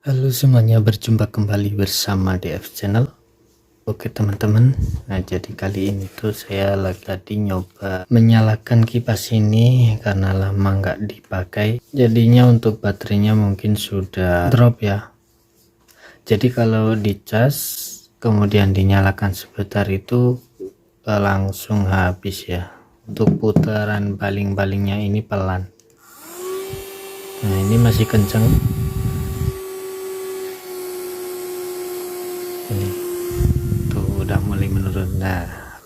Halo semuanya, berjumpa kembali bersama DF Channel. Oke teman-teman, nah jadi kali ini tuh saya lagi nyoba menyalakan kipas ini karena lama nggak dipakai, jadinya untuk baterainya mungkin sudah drop ya. Jadi kalau dicas kemudian dinyalakan sebentar itu langsung habis ya. Untuk putaran baling-balingnya ini pelan. Nah ini masih kenceng. Ini tuh udah mulai menurun. Nah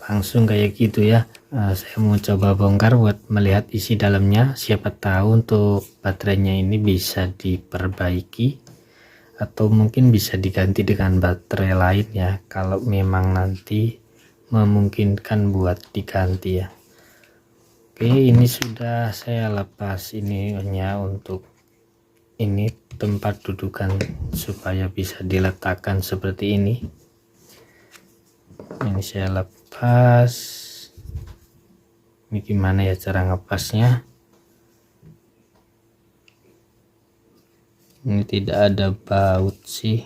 langsung kayak gitu ya. Saya mau coba bongkar buat melihat isi dalamnya, siapa tahu untuk baterainya ini bisa diperbaiki atau mungkin bisa diganti dengan baterai lain ya, kalau memang nanti memungkinkan buat diganti ya. Oke, ini sudah saya lepas ininya, untuk ini tempat dudukan supaya bisa diletakkan seperti ini. Ini saya lepas. Ini gimana ya cara ngepasnya? Ini tidak ada baut sih.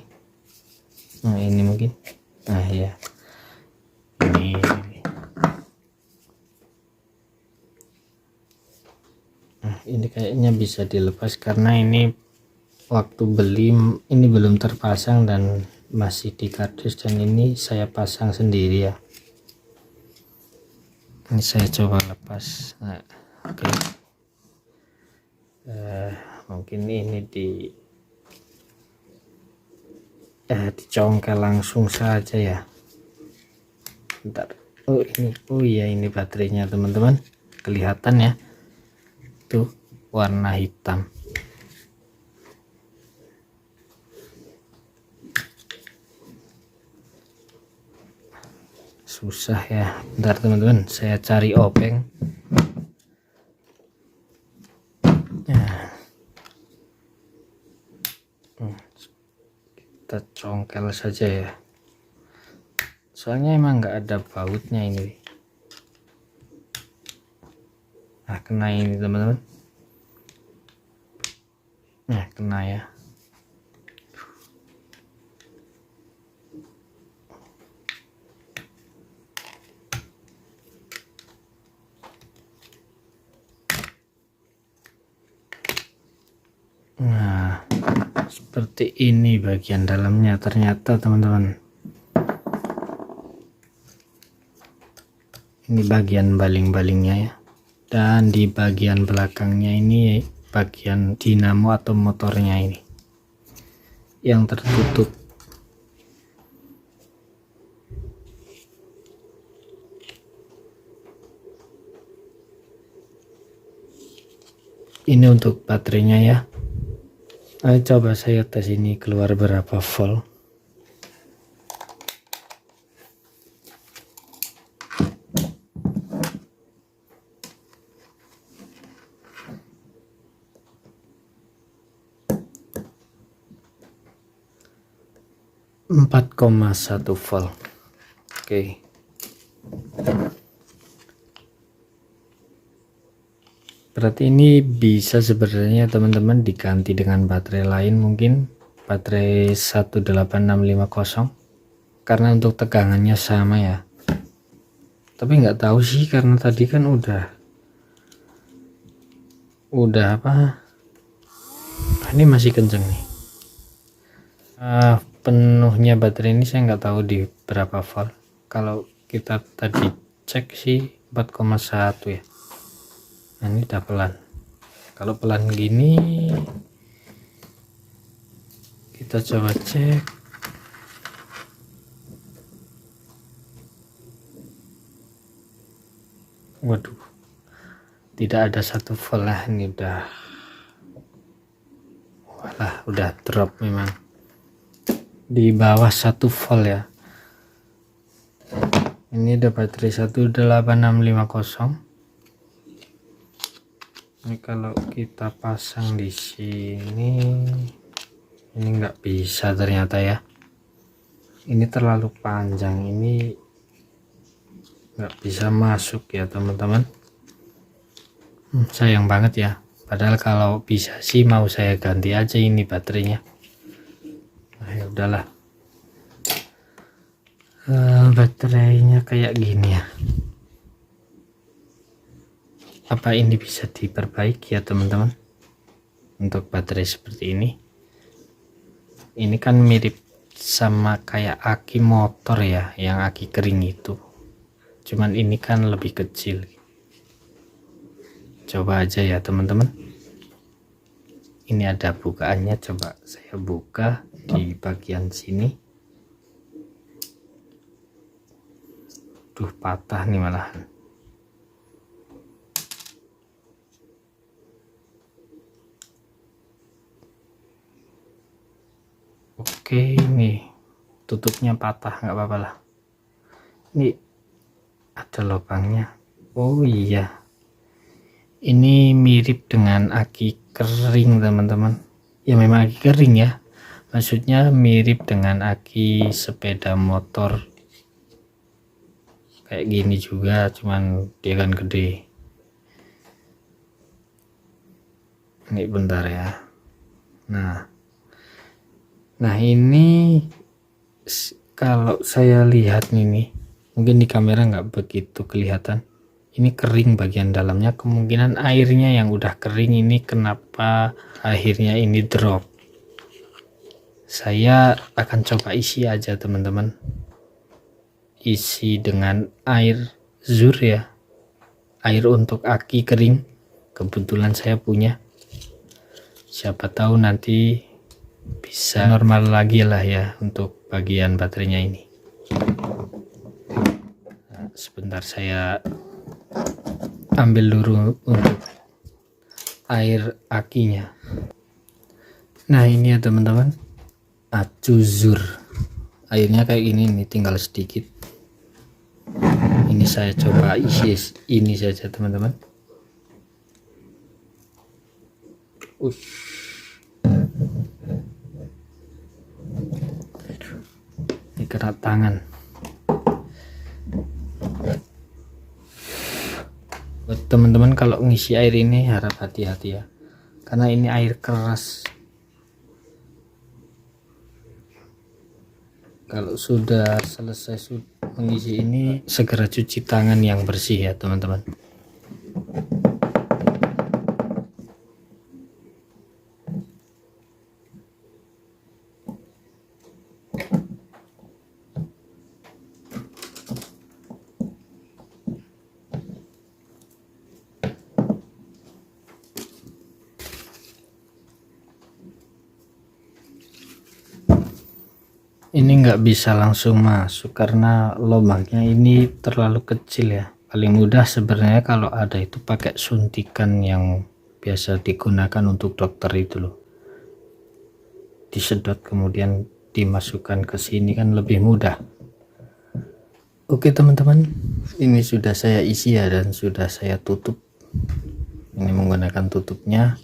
Nah ini mungkin, nah ya ini. Nah ini kayaknya bisa dilepas karena ini waktu beli ini belum terpasang dan masih di kardus, dan ini saya pasang sendiri ya. Ini saya coba lepas. Nah oke. Mungkin ini dicongkel langsung saja ya. Bentar. Oh ini, oh iya ini baterainya teman-teman, kelihatan ya tuh warna hitam. Susah ya, bentar teman-teman, saya cari obeng. Kita congkel saja ya, soalnya emang nggak ada bautnya ini. Nah kena ini teman-teman, nah kena ya. Nah seperti ini bagian dalamnya ternyata teman-teman. Ini bagian baling-balingnya ya, dan di bagian belakangnya ini bagian dinamo atau motornya ini yang tertutup. Ini untuk baterainya ya. Ayo coba saya tes ini keluar berapa volt. Empat 4,1 volt. Oke. Berarti ini bisa sebenarnya teman-teman diganti dengan baterai lain, mungkin baterai 18650, karena untuk tegangannya sama ya. Tapi nggak tahu sih karena tadi kan udah apa, ini masih kenceng nih. Penuhnya baterai ini saya nggak tahu di berapa volt. Kalau kita tadi cek sih 4,1 ya. Nah ini udah pelan. Kalau pelan gini kita coba cek. Waduh, tidak ada 1 volt lah. Ini udah drop memang di bawah 1 volt ya. Ini ada baterai 18650. Ini kalau kita pasang di sini ini nggak bisa ternyata ya. Ini terlalu panjang, ini nggak bisa masuk ya teman-teman. Sayang banget ya, padahal kalau bisa sih mau saya ganti aja ini baterainya. udahlah. Baterainya kayak gini ya. Apa ini bisa diperbaiki ya teman-teman? Untuk baterai seperti ini kan mirip sama kayak aki motor ya, yang aki kering itu, cuman ini kan lebih kecil. Coba aja ya teman-teman, ini ada bukaannya, coba saya buka di bagian sini. Duh, patah nih malahan. Oke, ini tutupnya patah, nggak apa-apa lah. Ini ada lubangnya. Oh iya, ini mirip dengan aki kering teman-teman. Ya memang aki kering ya, maksudnya mirip dengan aki sepeda motor kayak gini juga, cuman dia kan gede. Ini bentar ya. Nah ini kalau saya lihat nih, mungkin di kamera nggak begitu kelihatan, ini kering bagian dalamnya, kemungkinan airnya yang udah kering ini kenapa akhirnya ini drop. Saya akan coba isi aja teman-teman, isi dengan air zur ya, air untuk aki kering, kebetulan saya punya, siapa tahu nanti bisa normal lagi lah ya untuk bagian baterainya ini. Nah, sebentar saya ambil dulu untuk air akinya. Nah ini ya teman-teman, acuzur, airnya kayak gini nih, tinggal sedikit. Ini saya coba isi ini saja teman-teman. Ini kena tangan. Buat teman-teman kalau ngisi air ini harap hati-hati ya, karena ini air keras. Kalau sudah selesai mengisi ini, segera cuci tangan yang bersih ya teman-teman. Ini nggak bisa langsung masuk karena lubangnya ini terlalu kecil ya. Paling mudah sebenarnya kalau ada itu pakai suntikan yang biasa digunakan untuk dokter itu loh, disedot kemudian dimasukkan ke sini kan lebih mudah. Oke teman-teman, ini sudah saya isi ya dan sudah saya tutup. Ini menggunakan tutupnya.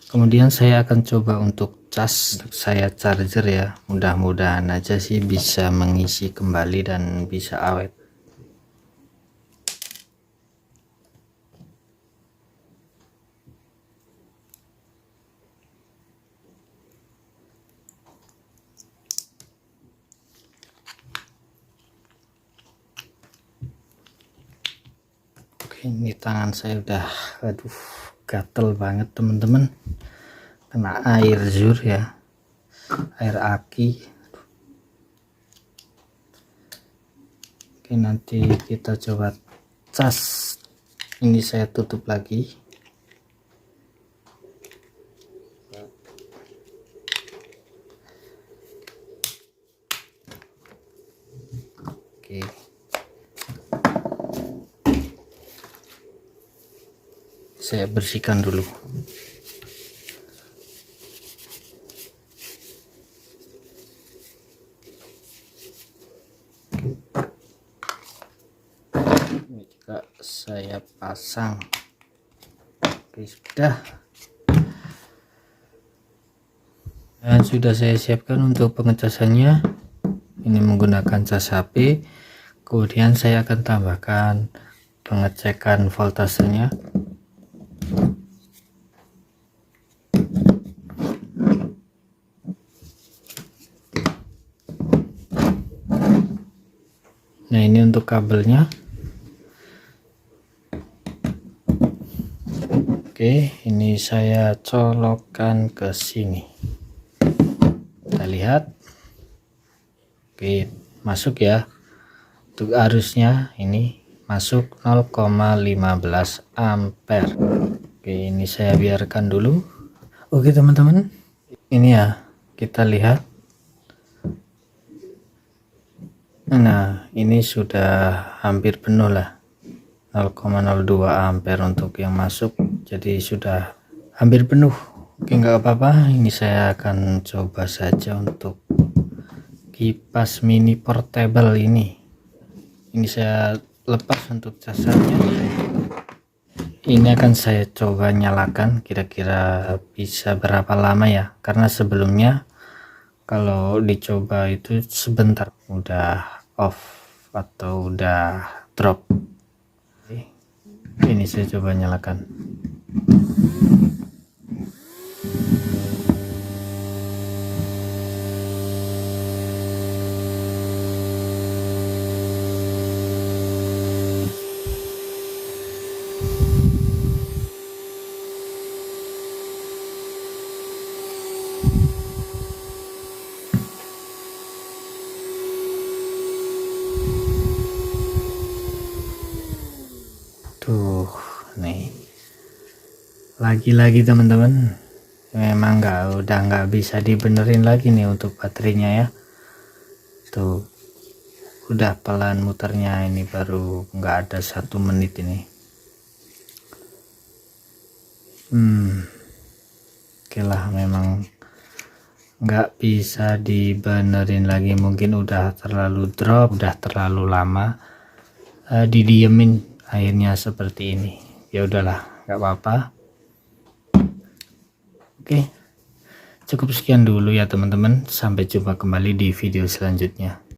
Kemudian saya akan coba untuk cas, saya charger ya, mudah-mudahan aja sih bisa mengisi kembali dan bisa awet. Oke, ini tangan saya udah, aduh, gatel banget teman-teman, kena air zur ya, air aki. Oke, nanti kita coba cas. Ini saya tutup lagi. Oke, saya bersihkan dulu. Ini juga saya pasang. Oke, sudah. Dan sudah saya siapkan untuk pengecasannya. Ini menggunakan cas HP. Kemudian saya akan tambahkan pengecekan voltasenya. Nah, ini untuk kabelnya. Oke, ini saya colokkan ke sini. Kita lihat. Oke, masuk ya. Untuk arusnya ini masuk 0,15 ampere. Oke, ini saya biarkan dulu. Oke teman-teman, ini ya, kita lihat. Nah, ini sudah hampir penuh lah, 0,02 ampere untuk yang masuk, jadi sudah hampir penuh. Oke, nggak apa-apa, ini saya akan coba saja untuk kipas mini portable ini. Ini saya lepas untuk casannya. Ini akan saya coba nyalakan, kira-kira bisa berapa lama ya, karena sebelumnya kalau dicoba itu sebentar udah off atau udah drop. Ini saya coba nyalakan. Tuh, nih lagi-lagi teman-teman, memang udah nggak bisa dibenerin lagi nih untuk baterainya ya. Tuh, udah pelan muternya, ini baru nggak ada 1 menit ini. Oke lah, memang nggak bisa dibenerin lagi, mungkin udah terlalu drop, udah terlalu lama didiemin akhirnya seperti ini. Ya udahlah, nggak apa-apa. Oke, cukup sekian dulu ya teman-teman, sampai jumpa kembali di video selanjutnya.